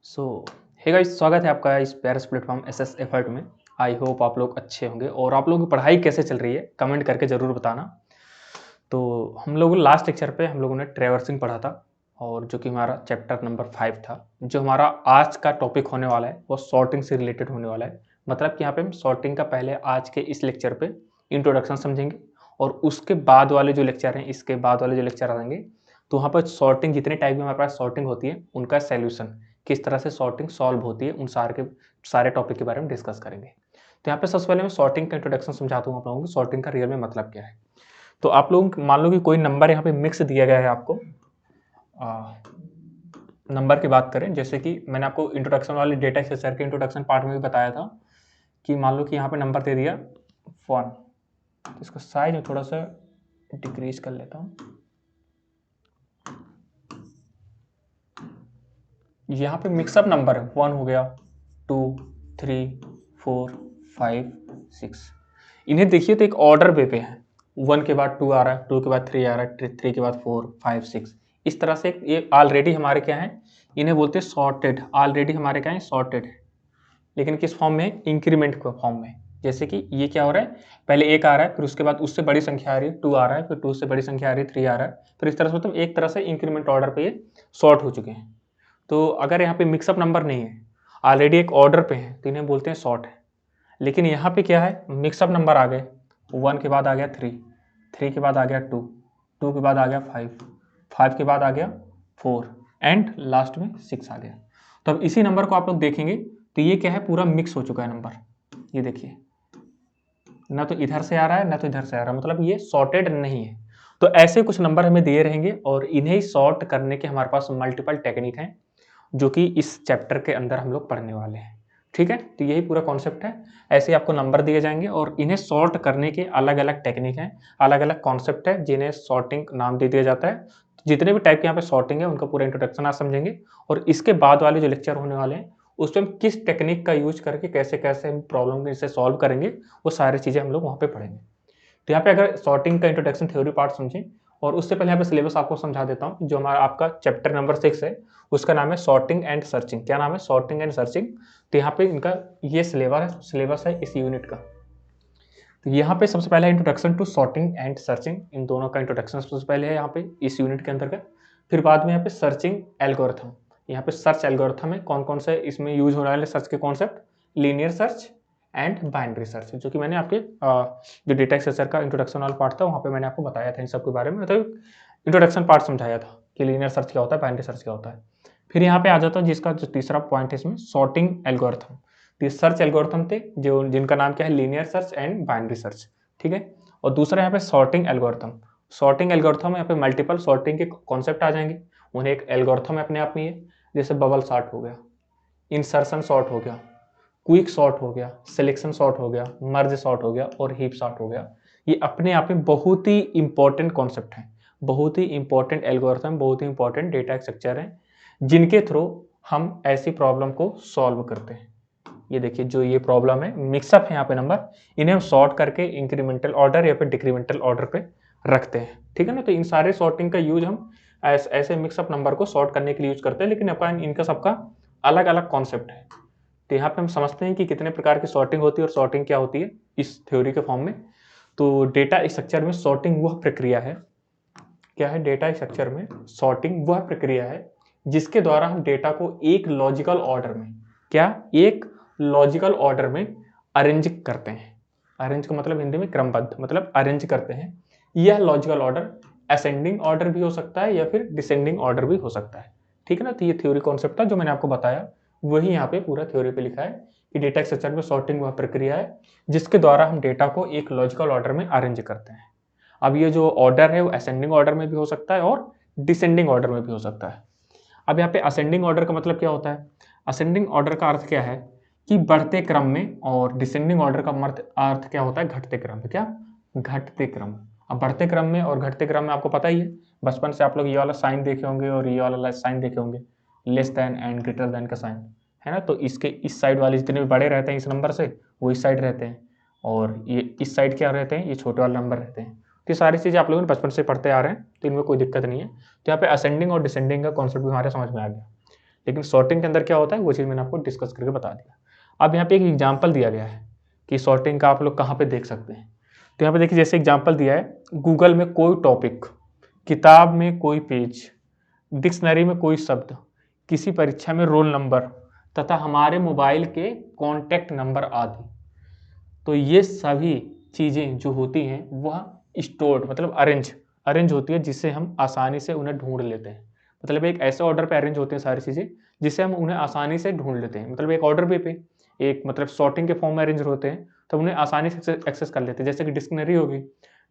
सो hey guys, स्वागत है आपका इस प्यारे प्लेटफॉर्म एसएस एफर्ट में। आई होप आप लोग अच्छे होंगे और आप लोगों की पढ़ाई कैसे चल रही है कमेंट करके ज़रूर बताना। तो हम लोग लास्ट लेक्चर पे हम लोगों ने ट्रैवर्सिंग पढ़ा था और जो कि हमारा चैप्टर नंबर 5 था। जो हमारा आज का टॉपिक होने वाला है वो सॉर्टिंग से रिलेटेड होने वाला है। मतलब कि यहाँ पे हम सॉर्टिंग का पहले आज के इस लेक्चर पे इंट्रोडक्शन समझेंगे और उसके बाद वाले जो लेक्चर हैं, इसके बाद वाले जो लेक्चर आएंगे तो वहाँ पर सॉर्टिंग जितने टाइप की हमारे पास सॉर्टिंग होती है उनका सॉल्यूशन, किस तरह से सॉर्टिंग सॉल्व होती है, उन सारे टॉपिक के बारे में डिस्कस करेंगे। तो यहाँ पे सबसे पहले मैं सॉर्टिंग का इंट्रोडक्शन समझाता हूँ आप लोगों को, सॉर्टिंग का रियल में मतलब क्या है। तो आप लोग मान लो कि कोई नंबर यहाँ पे मिक्स दिया गया है आपको। नंबर की बात करें, जैसे कि मैंने आपको इंट्रोडक्शन वाले डेटा स्ट्रक्चर के इंट्रोडक्शन पार्ट में भी बताया था कि मान लो कि यहाँ पे नंबर दे दिया 1। इसका साइज में थोड़ा सा डिक्रीज कर लेता हूँ। यहाँ पे मिक्सअप नंबर है, 1 हो गया, 2, 3, 4, 5, 6। इन्हें देखिए तो एक ऑर्डर पे है। 1 के बाद 2 आ रहा है, 2 के बाद 3 आ रहा है, 3 के बाद 4, 5, 6। इस तरह से ये ऑलरेडी हमारे क्या है, इन्हें बोलते हैं सॉर्टेड। ऑलरेडी हमारे क्या है, सॉर्टेड है। लेकिन किस फॉर्म में, इंक्रीमेंट के फॉर्म में। जैसे कि ये क्या हो रहा है, पहले 1 आ रहा है, फिर उसके बाद उससे बड़ी संख्या आ रही है, 2 आ रहा है, फिर 2 से बड़ी संख्या आ रही है, 3 आ रहा है। फिर इस तरह से मतलब एक तरह से इंक्रीमेंट ऑर्डर पे ये सॉर्ट हो चुके हैं। तो अगर यहाँ पे मिक्सअप नंबर नहीं है, ऑलरेडी एक ऑर्डर पे है, तो इन्हें बोलते हैं सॉर्ट है। लेकिन यहाँ पे क्या है, मिक्सअप नंबर आ गए, 1 के बाद आ गया 3, 3 के बाद आ गया 2, 2 के बाद आ गया 5, 5 के बाद आ गया 4 एंड लास्ट में 6 आ गया। तो अब इसी नंबर को आप लोग देखेंगे तो ये क्या है, पूरा मिक्स हो चुका है नंबर। ये देखिए, ना तो इधर से आ रहा है ना तो इधर से आ रहा है, मतलब ये सॉर्टेड नहीं है। तो ऐसे कुछ नंबर हमें दिए रहेंगे और इन्हें सॉर्ट करने के हमारे पास मल्टीपल टेक्निक हैं जो कि इस चैप्टर के अंदर हम लोग पढ़ने वाले हैं। ठीक है, तो यही पूरा कॉन्सेप्ट है। ऐसे आपको नंबर दिए जाएंगे और इन्हें सॉर्ट करने के अलग अलग टेक्निक हैं, अलग अलग कॉन्सेप्ट है जिन्हें सॉर्टिंग नाम दे दिया जाता है। जितने भी टाइप के यहाँ पे सॉर्टिंग है उनका पूरा इंट्रोडक्शन आज समझेंगे और इसके बाद वाले जो लेक्चर होने वाले हैं उसमें हम किस टेक्निक का यूज करके कैसे कैसे हम प्रॉब्लम इसे सॉल्व करेंगे वो सारी चीज़ें हम लोग वहाँ पे पढ़ेंगे। तो यहाँ पे अगर सॉर्टिंग का इंट्रोडक्शन थ्योरी पार्ट समझें और उससे पहले यहाँ पे सिलेबस आपको समझा देता हूँ। जो हमारा आपका चैप्टर नंबर 6 है उसका नाम है सॉर्टिंग एंड सर्चिंग। क्या नाम है, सॉर्टिंग एंड सर्चिंग। तो यहाँ पे इनका ये सिलेबस है इस यूनिट का। तो यहाँ पे सबसे पहले introduction to sorting and searching, इन दोनों का इंट्रोडक्शन सबसे पहले है यहाँ पे इस यूनिट के अंतर्गत। फिर बाद में यहाँ पे सर्चिंग एल्गोरिथम, यहाँ पे सर्च एल्गोरिथम है। कौन कौन से इसमें यूज होने वाले सर्च के concept, linear search and binary search, जो कि मैंने आपके जो डेटा स्ट्रक्चर का इंट्रोडक्शन वाला पार्ट था वहाँ पे मैंने आपको बताया था इन सब के बारे में, मतलब इंट्रोडक्शन पार्ट समझाया था कि लीनियर सर्च क्या होता है, बाइनरी सर्च क्या होता है। फिर यहाँ पे आ जाता है जिसका जो तीसरा पॉइंट है इसमें, सॉर्टिंग एल्गोरिथम। ये सर्च एल्गोरिथम थे जो जिनका नाम क्या है, linear search and binary search. ठीक है, और दूसरा यहाँ पे सॉर्टिंग एल्गोरिथम। सॉर्टिंग एल्गोरिथम यहाँ पे मल्टीपल सॉर्टिंग के कॉन्सेप्ट आ जाएंगे, उन्हें एक एल्गोरिथम है अपने आप में ये। जैसे बबल सॉर्ट हो गया, इंसर्शन सॉर्ट हो गया, क्विक सॉर्ट हो गया, सिलेक्शन सॉर्ट हो गया, मर्ज सॉर्ट हो गया और हीप सॉर्ट हो गया। ये अपने आप में बहुत ही इंपॉर्टेंट कॉन्सेप्ट हैं, बहुत ही इंपॉर्टेंट एल्गोरिथम, बहुत ही इंपॉर्टेंट डेटा स्ट्रक्चर हैं जिनके थ्रू हम ऐसी प्रॉब्लम को सॉल्व करते हैं। ये देखिए, जो ये प्रॉब्लम है, मिक्सअप है यहाँ पे नंबर, इन्हें हम सॉर्ट करके इंक्रीमेंटल ऑर्डर या फिर डिक्रीमेंटल ऑर्डर पे रखते हैं। ठीक है ना, तो इन सारे सॉर्टिंग का यूज हम ऐसे मिक्सअप नंबर को सॉर्ट करने के लिए यूज करते हैं, लेकिन अपन इनका सबका अलग अलग कॉन्सेप्ट है। तो यहाँ पे हम समझते हैं कि कितने प्रकार की सॉर्टिंग होती है और सॉर्टिंग क्या होती है इस थ्योरी के फॉर्म में। तो डेटा स्ट्रक्चर में सॉर्टिंग वह प्रक्रिया है, क्या है, डेटा स्ट्रक्चर में सॉर्टिंग वह प्रक्रिया है जिसके द्वारा हम डेटा को एक लॉजिकल ऑर्डर में, क्या, एक लॉजिकल ऑर्डर में अरेंज करते हैं। अरेंज का मतलब हिंदी में क्रमबद्ध, मतलब अरेंज करते हैं। यह लॉजिकल ऑर्डर असेंडिंग ऑर्डर भी हो सकता है या फिर डिसेंडिंग ऑर्डर भी हो सकता है। ठीक है ना, तो ये थ्योरी कॉन्सेप्ट था जो मैंने आपको बताया, वही यहाँ पे पूरा थ्योरी पे लिखा है कि डेटा स्ट्रक्चर में सॉर्टिंग वह प्रक्रिया है जिसके द्वारा हम डेटा को एक लॉजिकल ऑर्डर में अरेंज करते हैं। अब ये जो ऑर्डर है वो असेंडिंग ऑर्डर में भी हो सकता है और डिसेंडिंग ऑर्डर में भी हो सकता है। अब यहाँ पे असेंडिंग ऑर्डर का मतलब क्या होता है, असेंडिंग ऑर्डर का अर्थ क्या है कि बढ़ते क्रम में, और डिसेंडिंग ऑर्डर का अर्थ क्या होता है, घटते क्रम में। क्या, घटते क्रम। अब बढ़ते क्रम में और घटते क्रम में आपको पता ही है, बचपन से आप लोग ये वाला साइन देखे होंगे और ये वाला साइन देखे होंगे, less than and greater than का साइन, है ना। तो इसके इस साइड वाले जितने भी बड़े रहते हैं इस नंबर से, वो इस साइड रहते हैं, और ये इस साइड क्या रहते हैं, ये छोटे वाले नंबर रहते हैं। तो ये सारी चीज़ें आप लोगों ने बचपन से पढ़ते आ रहे हैं, तो इनमें कोई दिक्कत नहीं है। तो यहाँ पे असेंडिंग और डिसेंडिंग का कॉन्सेप्ट भी हमारे समझ में आ गया। लेकिन सॉर्टिंग के अंदर क्या होता है वो चीज़ मैंने आपको डिस्कस करके बता दिया। अब यहाँ पे एक एग्जाम्पल दिया गया है कि सॉर्टिंग का आप लोग कहाँ पे देख सकते हैं। तो यहाँ पे देखिए जैसे एग्जाम्पल दिया है, गूगल में कोई टॉपिक, किताब में कोई पेज, डिक्शनरी में कोई शब्द, किसी परीक्षा में रोल नंबर तथा हमारे मोबाइल के कॉन्टैक्ट नंबर आदि। तो ये सभी चीज़ें जो होती हैं वह स्टोर्ड मतलब अरेंज होती है, जिससे हम आसानी से उन्हें ढूंढ लेते हैं। मतलब एक ऐसे ऑर्डर पे अरेंज होते हैं सारी चीज़ें जिससे हम उन्हें आसानी से ढूंढ लेते हैं। मतलब एक ऑर्डर पे एक मतलब सॉर्टिंग के फॉर्म में अरेंज होते हैं तो उन्हें आसानी से एक्सेस कर लेते हैं। जैसे कि डिक्शनरी होगी,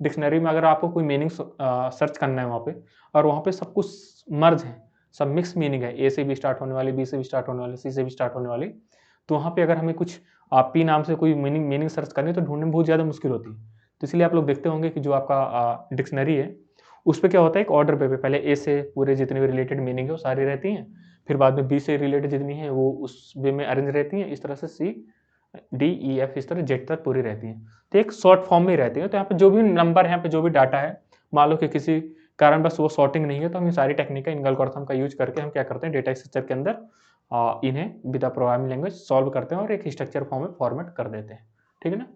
डिक्शनरी में अगर आपको कोई मीनिंग सर्च करना है वहाँ पे, और वहाँ पे सब कुछ मर्ज है, सब मिक्स मीनिंग है, ए से भी स्टार्ट होने वाली, बी से भी स्टार्ट होने वाली, सी से भी स्टार्ट होने वाली, तो वहाँ पे अगर हमें कुछ पी नाम से कोई मीनिंग सर्च करनी है तो ढूंढने में बहुत ज़्यादा मुश्किल होती है। तो इसलिए आप लोग देखते होंगे कि जो आपका डिक्शनरी है उस पे क्या होता है, एक ऑर्डर पे पहले ए से पूरे जितने भी रिलेटेड मीनिंग है वो सारी रहती हैं, फिर बाद में बी से रिलेटेड जितनी है वो उस वे में अरेंज रहती हैं, इस तरह से सी डी ई एफ इस तरह जेड तक पूरी रहती हैं। तो एक शॉर्ट फॉर्म में ही रहती है। तो यहाँ पे जो भी नंबर है, यहाँ पे जो भी डाटा है, मान लो कि किसी कारण बस वो सॉर्टिंग नहीं है, तो हम ये सारी टेक्निक का, इन एल्गोरिथम का यूज करके हम क्या करते हैं, डेटा स्ट्रक्चर के अंदर इन्हें विद प्रोग्रामिंग लैंग्वेज सॉल्व करते हैं और एक स्ट्रक्चर फॉर्म में फॉर्मेट कर देते हैं। ठीक है ना।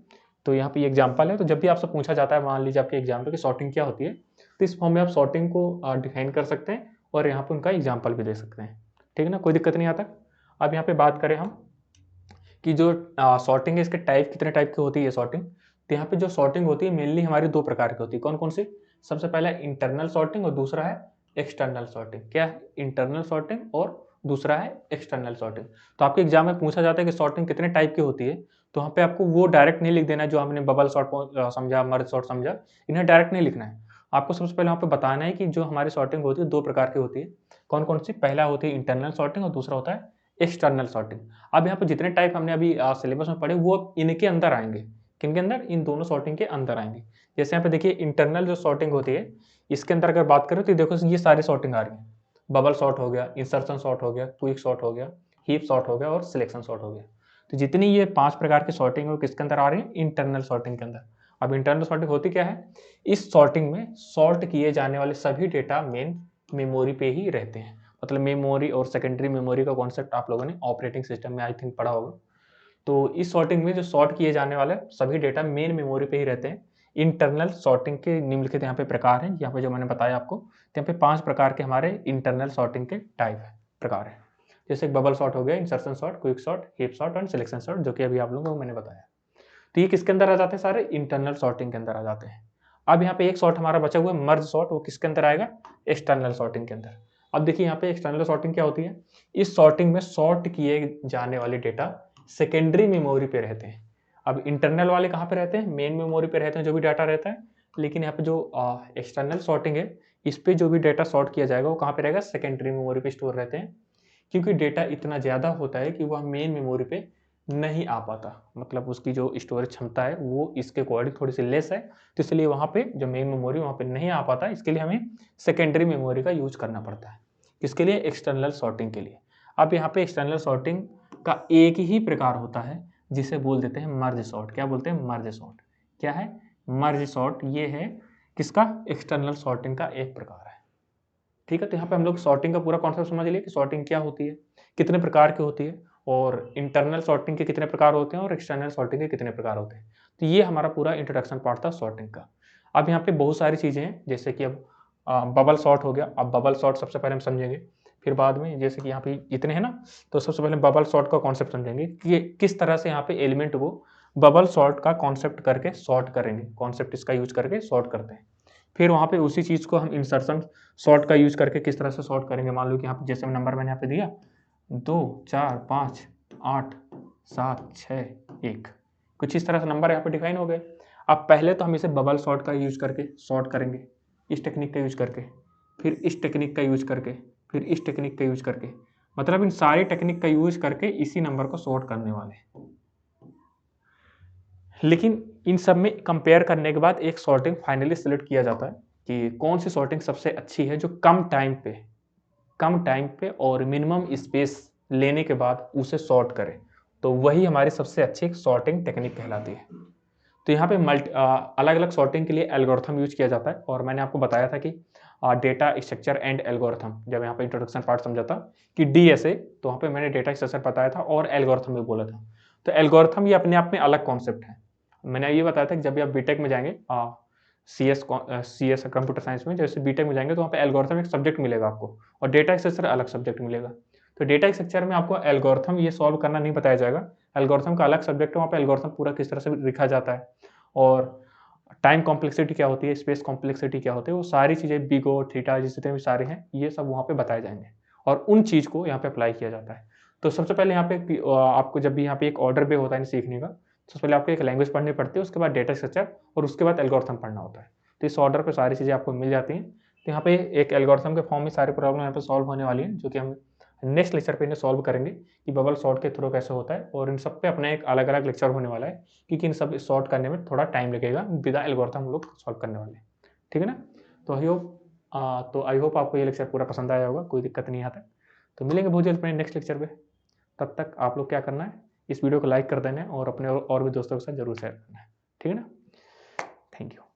तो यहाँ पे ये एग्जाम्पल है। तो जब भी आपसे पूछा जाता है, मान लीजिए आपके एग्जाम पे कि सॉर्टिंग क्या होती है, तो इस फॉर्म में आप सॉर्टिंग को डिफाइन कर सकते हैं और यहाँ पे उनका एग्जाम्पल भी दे सकते हैं। ठीक है ना, कोई दिक्कत नहीं आता। अब यहाँ पे बात करें हम कि जो सॉर्टिंग है इसके टाइप कितने टाइप की होती है सॉर्टिंग। तो यहाँ पे जो सॉर्टिंग होती है मेनली हमारी दो प्रकार की होती है। कौन कौन सी? सबसे पहला इंटरनल सॉर्टिंग और दूसरा है एक्सटर्नल सॉर्टिंग। क्या है? इंटरनल सॉर्टिंग और दूसरा है एक्सटर्नल सॉर्टिंग। तो आपके एग्जाम में पूछा जाता है कि सॉर्टिंग कितने टाइप की होती है, तो वहाँ पे आपको वो डायरेक्ट नहीं लिख देना है जो हमने बबल सॉर्ट समझा, मर्ज सॉर्ट समझा, इन्हें डायरेक्ट नहीं लिखना है। आपको सबसे पहले वहाँ पे बताना है कि जो हमारी सॉर्टिंग होती है दो प्रकार की होती है। कौन कौन सी? पहला होती है इंटरनल सॉर्टिंग और दूसरा होता है एक्सटर्नल सॉर्टिंग। अब यहाँ पे जितने टाइप हमने अभी सिलेबस में पढ़े वो अब इनके अंदर आएंगे। किनके अंदर? इन दोनों सॉर्टिंग के अंदर आएंगे। जैसे यहाँ पे देखिए इंटरनल जो सॉर्टिंग होती है इसके अंदर अगर बात करें तो देखो ये सारी सॉर्टिंग आ रही है। बबल सॉर्ट हो गया, इंसर्शन सॉर्ट हो गया, क्विक सॉर्ट हो गया, हीप सॉर्ट हो गया और सिलेक्शन सॉर्ट हो गया। तो जितनी ये 5 प्रकार की सॉर्टिंग है वो किसके अंदर आ रही है? इंटरनल सॉर्टिंग के अंदर। अब इंटरनल सॉर्टिंग होती क्या है? इस सॉर्टिंग में सॉर्ट किए जाने वाले सभी डेटा मेन मेमोरी पे ही रहते हैं। मतलब मेमोरी और सेकेंडरी मेमोरी का कॉन्सेप्ट आप लोगों ने ऑपरेटिंग सिस्टम में आई थिंक पढ़ा होगा। तो इस सॉर्टिंग में जो सॉर्ट किए जाने वाले सभी डेटा मेन मेमोरी पे ही रहते हैं। इंटरनल सॉर्टिंग के निम्नलिखित यहाँ पे प्रकार हैं, यहाँ पे जो मैंने बताया आपको, तो यहाँ पे 5 प्रकार के हमारे इंटरनल सॉर्टिंग के टाइप है, प्रकार है। जैसे बबल सॉर्ट हो गया, insertion sort, quick sort, heap sort और सिलेक्शन सॉर्ट, जो कि अभी आप लोगों को मैंने बताया। तो ये किसके अंदर आ जाते हैं? सारे इंटरनल सॉर्टिंग के अंदर आ जाते हैं। अब यहाँ पे एक सॉर्ट हमारा बचा हुआ है मर्ज सॉर्ट, वो किसके अंदर आएगा? एक्सटर्नल सॉर्टिंग के अंदर। अब देखिए यहाँ पे एक्सटर्नल सॉर्टिंग क्या होती है? इस सॉर्टिंग में सॉर्ट किए जाने वाले डेटा सेकेंडरी मेमोरी पे रहते हैं। अब इंटरनल वाले कहाँ पे रहते हैं? मेन मेमोरी पे रहते हैं जो भी डाटा रहता है। लेकिन यहाँ पे जो एक्सटर्नल सॉर्टिंग है इस पे जो भी डाटा सॉर्ट किया जाएगा वो कहाँ पे रहेगा? सेकेंडरी मेमोरी पे स्टोर रहते हैं, क्योंकि डेटा इतना ज़्यादा होता है कि वह मेन मेमोरी पे नहीं आ पाता। मतलब उसकी जो स्टोरेज क्षमता है वो इसके अकॉर्डिंग थोड़ी सी लेस है, तो इसलिए वहाँ पे जो मेन मेमोरी वहाँ पे नहीं आ पाता, इसके लिए हमें सेकेंडरी मेमोरी का यूज करना पड़ता है। किसके लिए? एक्सटर्नल सॉर्टिंग के लिए। अब यहाँ पे एक्सटर्नल सॉर्टिंग का एक ही प्रकार होता है जिसे बोल देते हैं मर्ज सॉर्ट। क्या बोलते हैं? Merge sort. क्या है? Merge sort. ये है किसका? एक्सटर्नल सॉर्टिंग का एक प्रकार है। ठीक है, तो यहाँ पे हम लोग सॉर्टिंग का पूरा कॉन्सेप्ट समझ लिए कि सॉर्टिंग क्या होती है, कितने प्रकार की होती है, और इंटरनल सॉर्टिंग के कितने प्रकार होते हैं और एक्सटर्नल सॉर्टिंग के कितने प्रकार होते हैं। तो ये हमारा पूरा इंट्रोडक्शन पार्ट था सॉर्टिंग का। अब यहाँ पे बहुत सारी चीज़ें हैं, जैसे कि अब बबल सॉर्ट हो गया। अब बबल सॉर्ट सबसे पहले हम समझेंगे, फिर बाद में जैसे कि यहाँ पे इतने हैं ना, तो सबसे पहले बबल सॉर्ट का कॉन्सेप्ट समझेंगे कि किस तरह से यहाँ पे एलिमेंट को बबल सॉर्ट का कॉन्सेप्ट करके सॉर्ट करेंगे। कॉन्सेप्ट इसका यूज करके सॉर्ट करते हैं। फिर वहाँ पे उसी चीज़ को हम इंसर्शन सॉर्ट का यूज करके किस तरह से सॉर्ट करेंगे। मान लो कि यहाँ पे जैसे नंबर मैंने यहाँ पे दिया 2, 4, 5, 8, 7, 6, 1, कुछ इस तरह से नंबर यहाँ पे डिफाइन हो गए। अब पहले तो हम इसे बबल सॉर्ट का यूज करके सॉर्ट करेंगे, इस टेक्निक का यूज करके, फिर इस टेक्निक का यूज करके, फिर इस टेक्निक का यूज करके, मतलब इन सारी टेक्निक का यूज करके इसी नंबर को सॉर्ट करने वाले हैं। लेकिन इन सब में कंपेयर करने के बाद एक सॉर्टिंग फाइनली सिलेक्ट किया जाता है कि कौन सी सॉर्टिंग सबसे अच्छी है, जो कम टाइम पे और मिनिमम स्पेस लेने के बाद उसे सॉर्ट करे, तो वही हमारी सबसे अच्छी सॉर्टिंग टेक्निक कहलाती है। तो यहाँ पे अलग अलग सॉर्टिंग के लिए एल्गोरिथम यूज किया जाता है, और मैंने आपको बताया था कि डेटा स्ट्रक्चर एंड एल्गोरिथम। जब यहाँ पे इंट्रोडक्शन पार्ट समझा था कि DSA, तो वहाँ पे मैंने डेटा स्ट्रक्चर बताया था और एल्गोरिथम भी बोला था। तो एल्गोरिथम ये अपने आप में अलग कॉन्सेप्ट है। मैंने ये बताया था कि जब भी आप बीटेक में जाएंगे CS कंप्यूटर साइंस में, जैसे बीटेक में जाएंगे तो वहाँ पे एल्गोरिथम एक सब्जेक्ट मिलेगा आपको और डेटा स्ट्रक्चर अलग सब्जेक्ट मिलेगा। तो डेटा स्ट्रक्चर में आपको एल्गोरिथम ये सॉल्व करना नहीं बताया जाएगा, एल्गोरिथम का अलग सब्जेक्ट है, वहाँ पे एल्गोरिथम पूरा किस तरह से लिखा जाता है और टाइम कॉम्प्लेक्सिटी क्या होती है, स्पेस कॉम्प्लेक्सिटी क्या होती है, वो सारी चीज़ें बिग और थीटा जितने भी सारे हैं ये सब वहाँ पे बताए जाएंगे और उन चीज़ को यहाँ पे अप्लाई किया जाता है। तो सबसे पहले यहाँ पे आपको जब भी यहाँ पे एक ऑर्डर पे होता है सीखने का, सबसे पहले आपको एक लैंग्वेज पढ़नी पड़ती है, उसके बाद डेटा स्ट्रक्चर और उसके बाद एल्गोरिथम पढ़ना होता है। तो इस ऑर्डर पे सारी चीज़ें आपको मिल जाती हैं। तो यहाँ पे एक एल्गोरिथम के फॉर्म में सारी प्रॉब्लम यहाँ पे सॉल्व होने वाली है, जो कि हम नेक्स्ट लेक्चर पे इन्हें सॉल्व करेंगे कि बबल सॉर्ट के थ्रू कैसे होता है, और इन सब पे अपना एक अलग अलग लेक्चर होने वाला है क्योंकि इन सब सॉर्ट करने में थोड़ा टाइम लगेगा, बिना एल्गोरिथम हम लोग सॉल्व करने वाले हैं। ठीक है ना? तो आई होप आपको ये लेक्चर पूरा पसंद आया होगा, कोई दिक्कत नहीं आता। तो मिलेंगे बहुत जल्द अपने नेक्स्ट लेक्चर पे। तब तक आप लोग क्या करना है, इस वीडियो को लाइक कर देना है और अपने और भी दोस्तों के साथ जरूर शेयर करना है। ठीक है ना? Thank you.